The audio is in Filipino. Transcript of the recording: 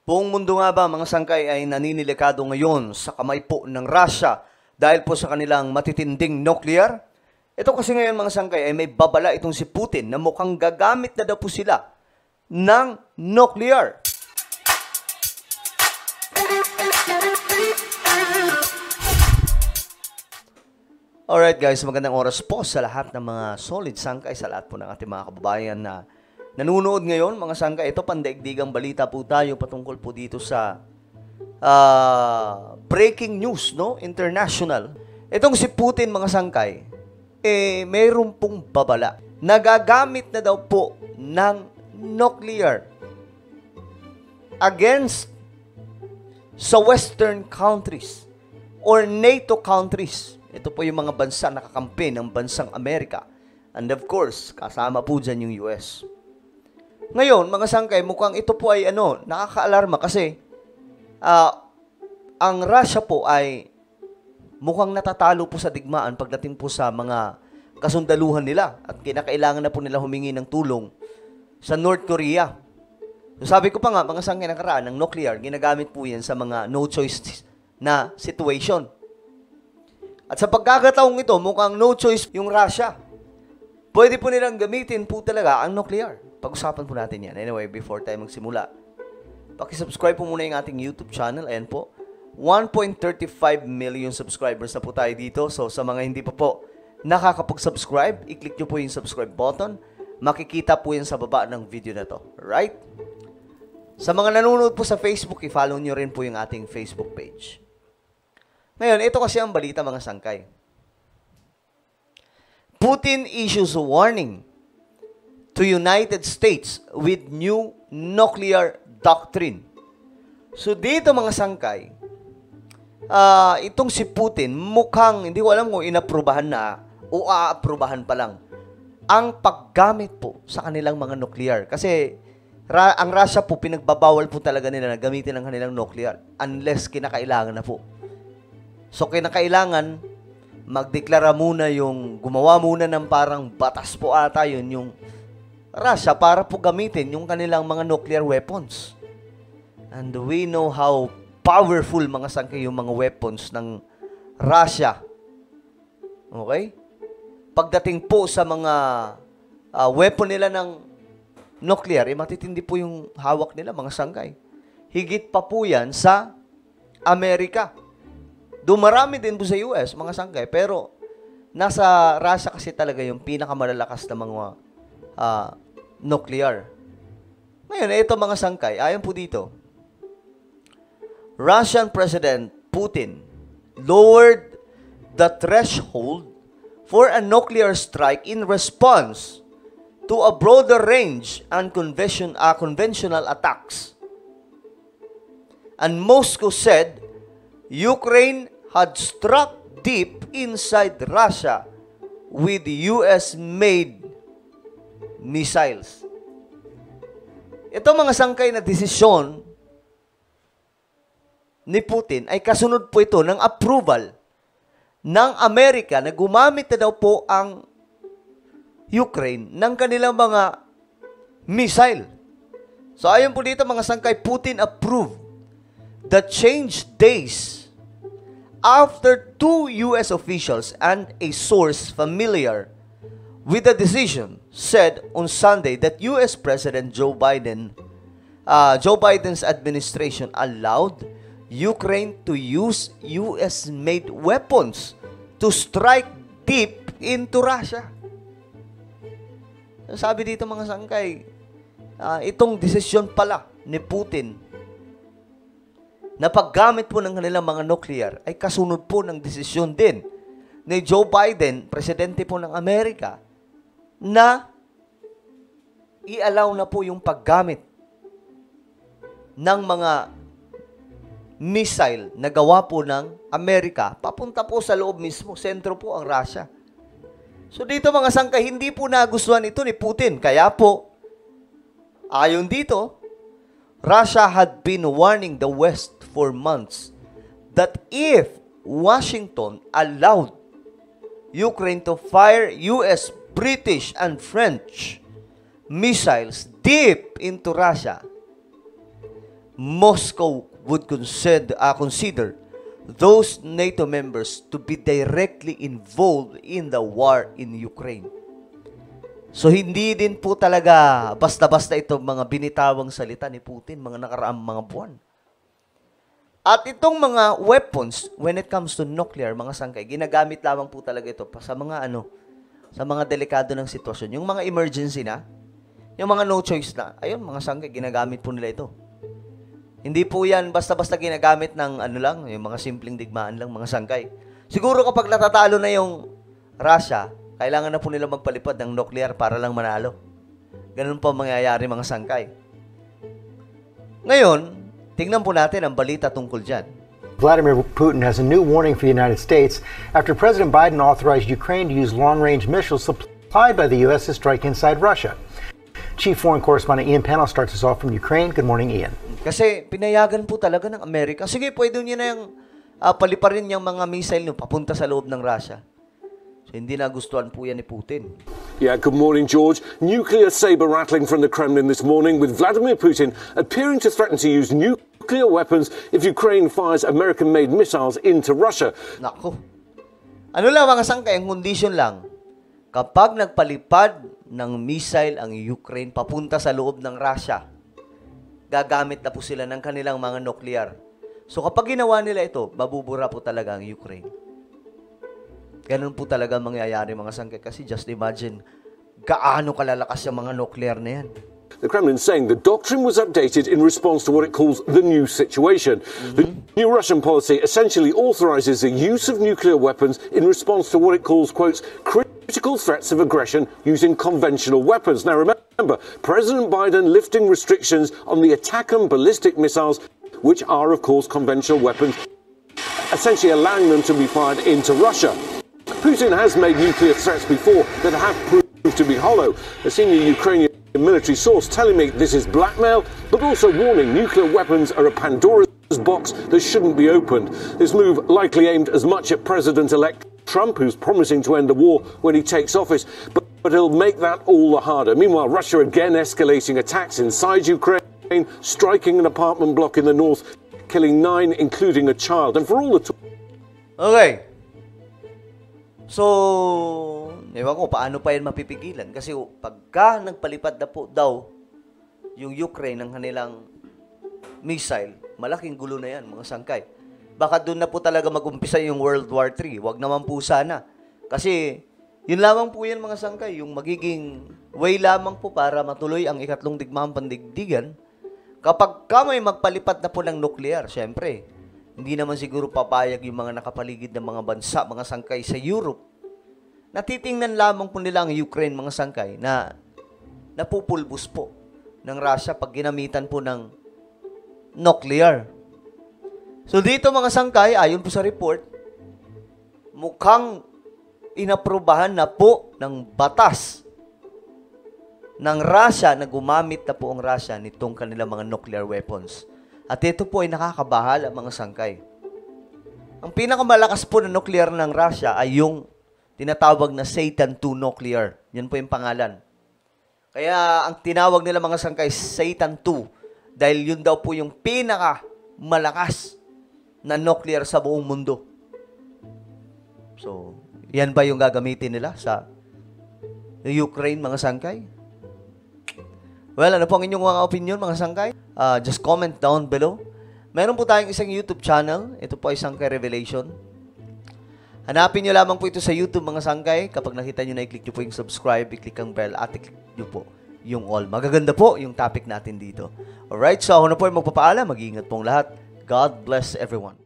Buong mundo nga ba mga sangkay ay naninilikado ngayon sa kamay po ng Russia dahil po sa kanilang matitinding nuclear? Ito kasi ngayon mga sangkay ay may babala itong si Putin na mukhang gagamit na daw po sila ng nuclear. Alright guys, magandang oras po sa lahat ng mga solid sangkay, sa lahat po ng ating mga kababayan na nanonood ngayon. Mga sangkay, ito pandaigdigang balita po tayo patungkol po dito sa breaking news, no? International. Itong si Putin mga sangkay, mayroon pong babala. Nagagamit na daw po ng nuclear against sa Western countries or NATO countries. Ito po yung mga bansa na kakampi ng bansang Amerika. And of course, kasama po dyan yung US. Ngayon, mga sangkay, mukhang ito po ay nakaka-alarma kasi ang Russia po ay mukhang natatalo po sa digmaan pagdating po sa mga kasundaluhan nila at kinakailangan na po nila humingi ng tulong sa North Korea. So sabi ko pa nga, mga sangkay, nakaraan ng nuclear, ginagamit po yan sa mga no choice na situation. At sa pagkakataong ito, mukhang no choice yung Russia. Pwede po nilang gamitin po talaga ang nuclear. Pag-usapan po natin yan. Anyway, before tayo magsimula, pakisubscribe po muna yung ating YouTube channel. Ayan po, 1.35 million subscribers na po tayo dito. So sa mga hindi pa po nakakapag-subscribe, i-click nyo po yung subscribe button. Makikita po yan sa baba ng video na to. Alright? Sa mga nanonood po sa Facebook, i-follow nyo rin po yung ating Facebook page. Ngayon, ito kasi ang balita mga sangkay. Putin issues a warning to United States with new nuclear doctrine. So dito mga sangkay, itong si Putin mukhang, hindi ko alam kung inaprubahan na o aaprubahan pa lang, ang paggamit po sa kanilang mga nuclear. Kasi ang Russia po, pinagbabawal po talaga nila na gamitin ang kanilang nuclear unless kinakailangan na po. So, kinakailangan magdeklara muna gumawa muna ng parang batas po ata yun, yung Russia para po gamitin yung kanilang mga nuclear weapons. And we know how powerful mga sangkay yung mga weapons ng Russia. Okay? Pagdating po sa mga weapon nila ng nuclear, matitindi po yung hawak nila mga sangkay. Higit pa po yan sa Amerika. Dumarami din po sa US, mga sangkay, pero nasa Russia kasi talaga yung pinakamalalakas na mga nuclear. Ngayon, ito mga sangkay, ayon po dito, Russian President Putin lowered the threshold for a nuclear strike in response to a broader range and conventional attacks. And Moscow said Ukraine had struck deep inside Russia with US-made missiles. Ito mga sangkay na desisyon ni Putin ay kasunod po ito ng approval ng Amerika na gumamit na daw po ang Ukraine ng kanilang mga missile. So ayon po dito mga sangkay, Putin approved the change days after 2 U.S. officials and a source familiar with the decision said on Sunday that U.S. President Joe Biden's administration allowed Ukraine to use U.S.-made weapons to strike deep into Russia. Sabi dito mga sangkay, itong desisyon pala ni Putin na paggamit po ng kanilang mga nuclear ay kasunod po ng desisyon din ni Joe Biden, presidente po ng Amerika, na i-allow na po yung paggamit ng mga missile na gawa po ng Amerika papunta po sa loob mismo, sentro po ang Russia. So dito mga sangkay, hindi po nagustuhan ito ni Putin. Kaya po, ayon dito, Russia had been warning the West for months that if Washington allowed Ukraine to fire US, British, and French missiles deep into Russia, Moscow would consider those NATO members to be directly involved in the war in Ukraine. So, hindi din po talaga basta-basta ito mga binitawang salita ni Putin, mga nakaraang mga buwan. At itong mga weapons, when it comes to nuclear, mga sangkay, ginagamit lamang po talaga ito sa mga sa mga delikado ng sitwasyon. Yung mga emergency na, yung mga no choice na, ayun, mga sangkay, ginagamit po nila ito. Hindi po yan basta-basta ginagamit ng lang, yung mga simpleng digmaan lang, mga sangkay. Siguro kapag natatalo na yung Russia, kailangan na po nila magpalipad ng nuclear para lang manalo. Ganun po mangyayari, mga sangkay. Ngayon, tingnan po natin ang balita tungkol dyan. Vladimir Putin has a new warning for the United States after President Biden authorized Ukraine to use long-range missiles supplied by the U.S. to strike inside Russia. Chief Foreign Correspondent Ian Pennell starts us off from Ukraine. Good morning, Ian. Kasi pinayagan po talaga ng Amerika. Sige, pwede nyo na yung paliparin yung mga missile nyo papunta sa loob ng Russia. So, hindi nagustuhan po yan ni Putin. Yeah, good morning, George. Nuclear saber rattling from the Kremlin this morning with Vladimir Putin appearing to threaten to use nuclear weapons if Ukraine fires American-made missiles into Russia. Nako. Ano lang mga sangkay, ang condition lang, kapag nagpalipad ng missile ang Ukraine papunta sa loob ng Russia, gagamit na po sila ng kanilang mga nuclear. So kapag ginawa nila ito, mabubura po talaga ang Ukraine. Ganun po talaga mangyayari, mga sangkay. Kasi just imagine, gaano kalalakas yung mga nuclear na yan. The Kremlin saying the doctrine was updated in response to what it calls the new situation. The new Russian policy essentially authorizes the use of nuclear weapons in response to what it calls, quotes, critical threats of aggression using conventional weapons. Now remember, President Biden lifting restrictions on the ATACMS ballistic missiles, which are, of course, conventional weapons, essentially allowing them to be fired into Russia. Putin has made nuclear threats before that have proved to be hollow. A senior Ukrainian military source telling me this is blackmail, but also warning nuclear weapons are a Pandora's box that shouldn't be opened. This move likely aimed as much at President-elect Trump, who's promising to end the war when he takes office, but it'll make that all the harder. Meanwhile, Russia again escalating attacks inside Ukraine, striking an apartment block in the north, killing 9, including a child. And for all the Okay. So, ewan ko, paano pa yan mapipigilan? Kasi pagka nagpalipad na po daw yung Ukraine ng kanilang missile, malaking gulo na yan, mga sangkay. Baka doon na po talaga mag-umpisa yung World War III. Huwag naman po sana. Kasi, yun lamang po yan, mga sangkay, yung magiging way lamang po para matuloy ang ikatlong digmaang pandigdigan. Kapag ka may magpalipad na po ng nuclear, syempre, hindi naman siguro papayag yung mga nakapaligid ng mga bansa, mga sangkay sa Europe. Natitingnan lamang po nila ang Ukraine, mga sangkay, na napupulbos po ng Russia pag ginamitan po ng nuclear. So dito, mga sangkay, ayon po sa report, mukhang inaprubahan na po ng batas ng Russia na gumamit na po ang Russia nitong kanilang mga nuclear weapons. At ito po ay nakakabahala, mga sangkay. Ang pinakamalakas po na nuclear ng Russia ay yung tinatawag na Satan II nuclear. Yan po yung pangalan. Kaya ang tinawag nila, mga sangkay, Satan II, dahil yun daw po yung pinakamalakas na nuclear sa buong mundo. So, yan ba yung gagamitin nila sa Ukraine, mga sangkay? Well, ano po ang inyong mga opinion, mga sangkay? Just comment down below. Meron po tayong isang YouTube channel. Ito po ay Sangkay Revelation. Hanapin nyo lamang po ito sa YouTube, mga sangkay. Kapag nakita nyo na, i-click nyo po yung subscribe, i-click ang bell, at i-click nyo po yung all. Magaganda po yung topic natin dito. Alright, so ako na po ay magpapaalam. Mag-iingat pong lahat. God bless everyone.